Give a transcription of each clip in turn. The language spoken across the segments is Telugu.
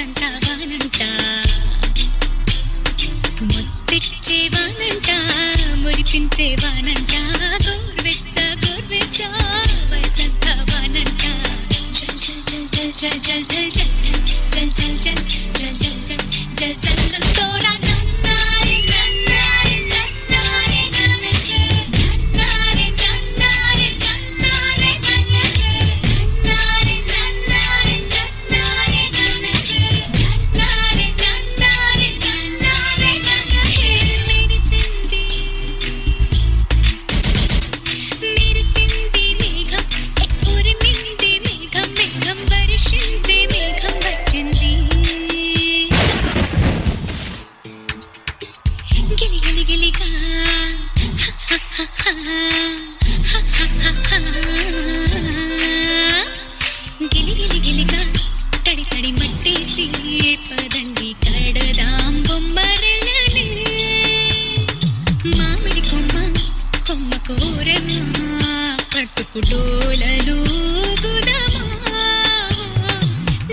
వయసంతావానంట ముత్తిచ్చేవానంట మురిపించేవానంట గోర్వెచ్చ గోర్వెచ్చ వయసంతావానంట చల్ చల్ చల్ చల్ చల్ చల్ చల్ చల్ చల్ చల్ చల్ చల్ చల్ చల్ చల్ చల్ తోరా నన్నారే నన్నారే నన్నారే నన్నారే నన్నారే నన్నారే నన్నారే నన్నారే నన్నారే నన్నారే నన్నారే నన్నారే నన్నారే మెరిసింది మెరిసింది మేఘం ఉరిమింది మేఘం మేఘం వర్షించే మేఘం వచ్చింది గిలి గిలి గిలిగా గిలి గిలి గిలిగా తడి తడి మట్టేసి పదండి కడదాం బొమ్మరలని మామిడి కొమ్మ కొమ్మ కోరమ్మ పట్టుకు డోలలు గుదమా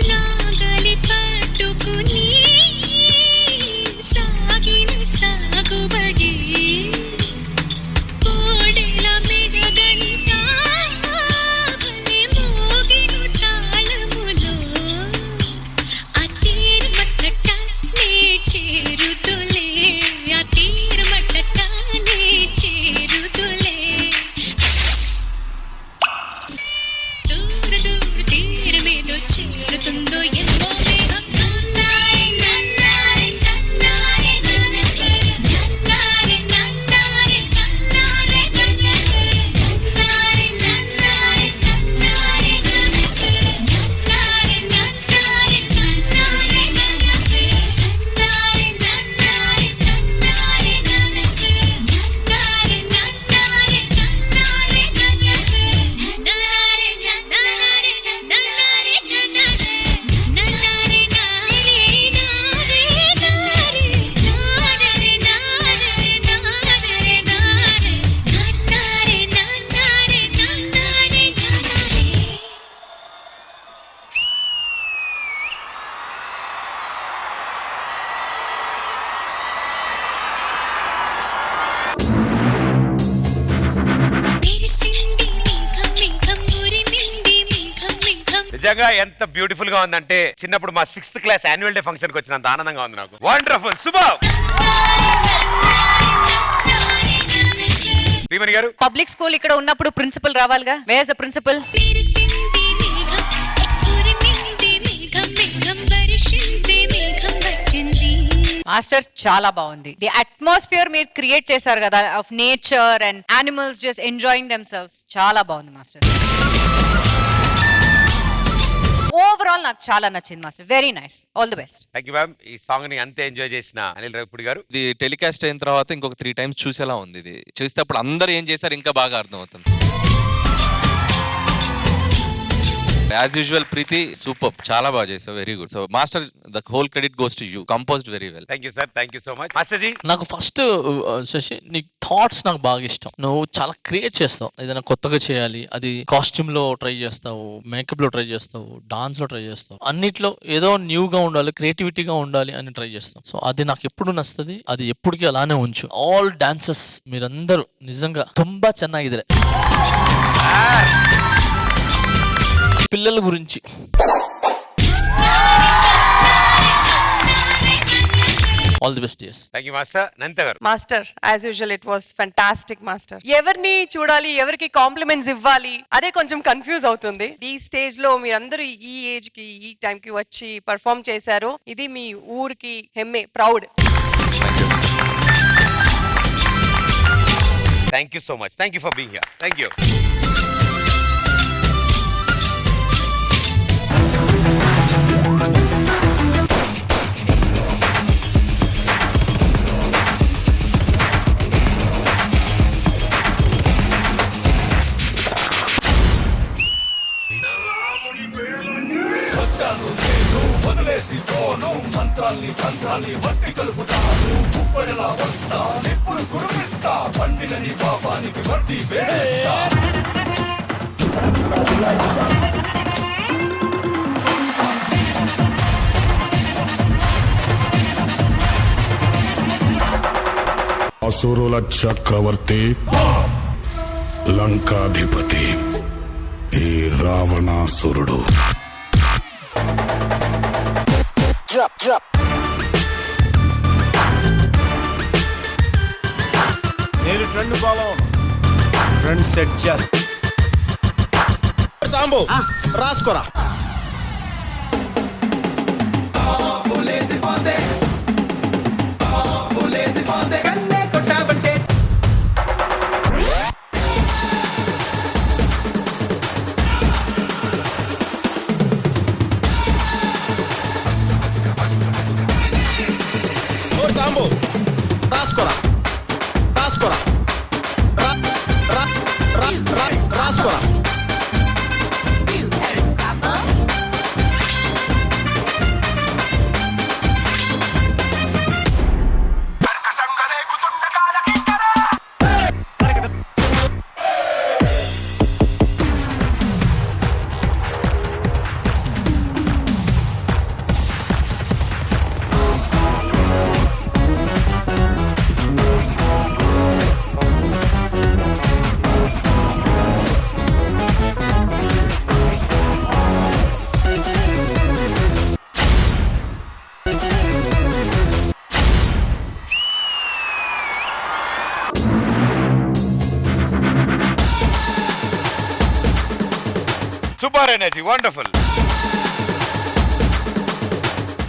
నాగలి పట్టుకుని సాగిన సాగుబడి కోడెల మెడగంట భలే మోగిను తాళములో ఆ తీరు మట్టట నే చేరుతులే ఆ తీరు మట్టట నే చేరుతులే దూర దూర తీరమేదో చేరుతుందో ఎన్నో మేఘం నన్నారే నన్నారే నన్నారే నన్నారే నన్నారే నన్నారే నన్నారే నన్నారే నన్నారే నన్నారే నన్నారే నన్నారే నన్నారే నిజంగా ఎంత బ్యూటిఫుల్ గా ఉందంటే చిన్నప్పుడు మా 6th class annual day function కి వచ్చినంత ఆనందంగా ఉంది నాకు. Wonderful super. శ్రీమణి గారు పబ్లిక్ స్కూల్ ఇక్కడ ఉన్నప్పుడు ప్రిన్సిపల్ రావాలిగా. Where is the principal? Master చాలా బాగుంది. ది అట్మాస్ఫియర్ మీరు క్రియేట్ చేశారు కదా of nature and animals just enjoying themselves. చాలా బాగుంది మాస్టర్. ఓవరాల్ నాకు చాలా నచ్చింది master. Very nice. All the best. Thank you ma'am. ఈ సాంగ్ ని అంతే ఎంజాయ్ చేసిన అనిల్ రావిపూడి గారు. ఇది టెలికాస్ట్ అయిన తర్వాత ఇంకొక 3 times చూసేలా ఉంది. ఇది చూస్తే అప్పుడు అందరూ ఏం చేశారు ఇంకా బాగా అర్థం అవుతుంది. యాజ్ యూజువల్ ప్రీతి సూపర్, చాలా బాగా చేసావు. Very good. So master the whole credit goes to you. Composed very well. Thank you sir. Thank you so much. Master ji నాకు ఫస్ట్ శశి నీ థాట్స్ నాకు బాగా ఇష్టం. నువ్వు చాలా క్రియేట్ చేస్తావు. ఏదైనా కొత్తగా చేయాలి, అది కాస్ట్యూమ్ లో ట్రై చేస్తావు, మేకప్ లో ట్రై చేస్తావు, డాన్స్ లో ట్రై చేస్తావు. అన్నిట్లో ఏదో న్యూగా ఉండాలి, క్రియేటివిటీగా ఉండాలి అని ట్రై చేస్తావు. సో అది నాకు ఎప్పుడు నచ్చుతుంది. అది ఎప్పటికీ అలానే ఉంచు. ఆల్ డాన్సర్స్ మీరందరూ నిజంగా తుంబా చెన్నాయిదిరే. పిల్లల గురించి all the best. yes. Thank you master. నంత గారు. Master as usual it was fantastic master. ఎవరిని చూడాలి, ఎవరికి కాంప్లిమెంట్స్ ఇవ్వాలి అదే కొంచెం కన్ఫ్యూజ్ అవుతుంది. ఈ స్టేజ్ లో మీరందరూ ఈ ఏజ్ కి ఈ టైం కి వచ్చి పర్ఫామ్ చేశారు. ఇది మీ ఊరికి హెమ్మే, proud. Thank you so much. Thank you for being here. Thank you. మంత్రాల్ని తంత్రాల్ని వట్టి కలుపుతాను. కుప్పడలా వస్తా, నిప్పులు కురిపిస్తా, పండిన నీ పాపానికి వడ్డీ వేస్తా. అసురుల చక్రవర్తి లంకాధిపతి ఈ రావణాసురుడు. నేను ట్రెండ్ ఫాలో ట్రెండ్ సెట్ చేస్తా. సాంబు రాసుకోరా. సాంబు రాసుకోరా రాసుకోరా రాసుకోరా. Super energy, wonderful.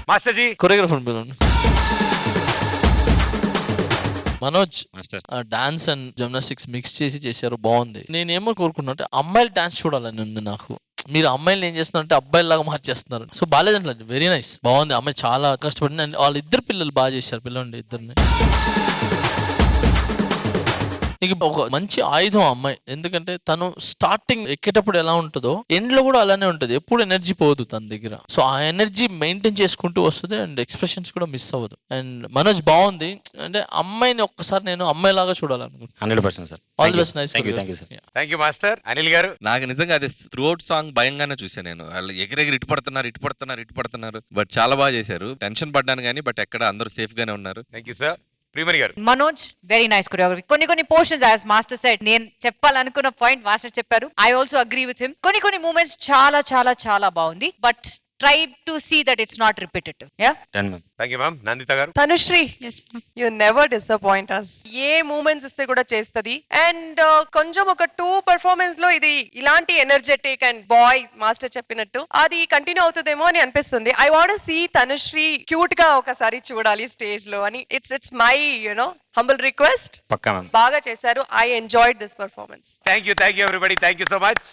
Master ji, choreographer పిలవండి. Manoj master dance and gymnastics mix చేసి చేశారు, బాగుంది. నేనేమో కోరుకున్నా అంటే అమ్మాయిలు డాన్స్ చూడాలని ఉంది నాకు. మీరు అమ్మాయిలు ఏం చేస్తున్నారంటే అబ్బాయిలాగా మార్చేస్తున్నారు. సో బాగాలేదంటే వెరీ నైస్, బాగుంది. అమ్మాయి చాలా కష్టపడింది అండ్ వాళ్ళ ఇద్దరు పిల్లలు బాగా చేశారు. పిల్లలు ఇద్దరిని నీకు ఒక మంచి ఆయుధం అమ్మాయి. ఎందుకంటే తను స్టార్టింగ్ ఎక్కేటప్పుడు ఎలా ఉంటుందో ఎండ్ లో కూడా అలానే ఉంటుంది. ఎప్పుడు ఎనర్జీ పోదు తన దగ్గర. సో ఆ ఎనర్జీ మెయింటైన్ చేసుకుంటూ వస్తుంది అండ్ ఎక్స్ప్రెషన్స్ కూడా మిస్ అవ్వదు. అండ్ మనోజ్ బాగుంది. అంటే అమ్మాయిని ఒక్కసారి నేను అమ్మాయిలాగా చూడాలనుకుంటున్నాను. 100% sir. All the best. Nice. Thank you sir. Thank you master. Anil గారు, నాకు నిజంగా అది త్రూ అవుట్ సాంగ్ భయంగానే చూసాను నేను. వాళ్ళు ఎగిరెగిరి ఇటు పడుతున్నారు. బట్ చాలా బాగా చేశారు. టెన్షన్ పడ్డాను కానీ బట్ ఎక్కడ అందరూ సేఫ్ గానే ఉన్నారు. Thank you sir. ప్రీమణి గారు, మనోజ్ వెరీ నైస్ కొరియోగ్రఫీ. కొన్ని పోర్షన్స్ యాజ్ మాస్టర్ సెడ్, నేను చెప్పాలనుకున్న పాయింట్ మాస్టర్ చెప్పారు. I also agree with him. కొన్ని మూమెంట్స్ చాలా చాలా చాలా బాగుంది. But try to see that it's not repetitive. Ya, thank you ma'am. Nandita గారు, Tanushree, you never disappoint us. ఏ మూమెంట్స్ ఇస్తే కూడా చేస్తది. అండ్ కొంచెం ఒక 2 పెర్ఫార్మెన్స్ లో ఇది ఇలాంటి ఎనర్జెటిక్ అండ్ బాయ్ మాస్టర్ చెప్పినట్టు అది కంటిన్యూ అవుతుందేమో అని అనిపిస్తుంది. I want see Tanushree cute గా ఒకసారి చూడాలి స్టేజ్ లో అని. It's my humble request. పక్కా మ్యామ్. బాగా చేశారు. I enjoyed this performance. Thank you everybody. Thank you so much.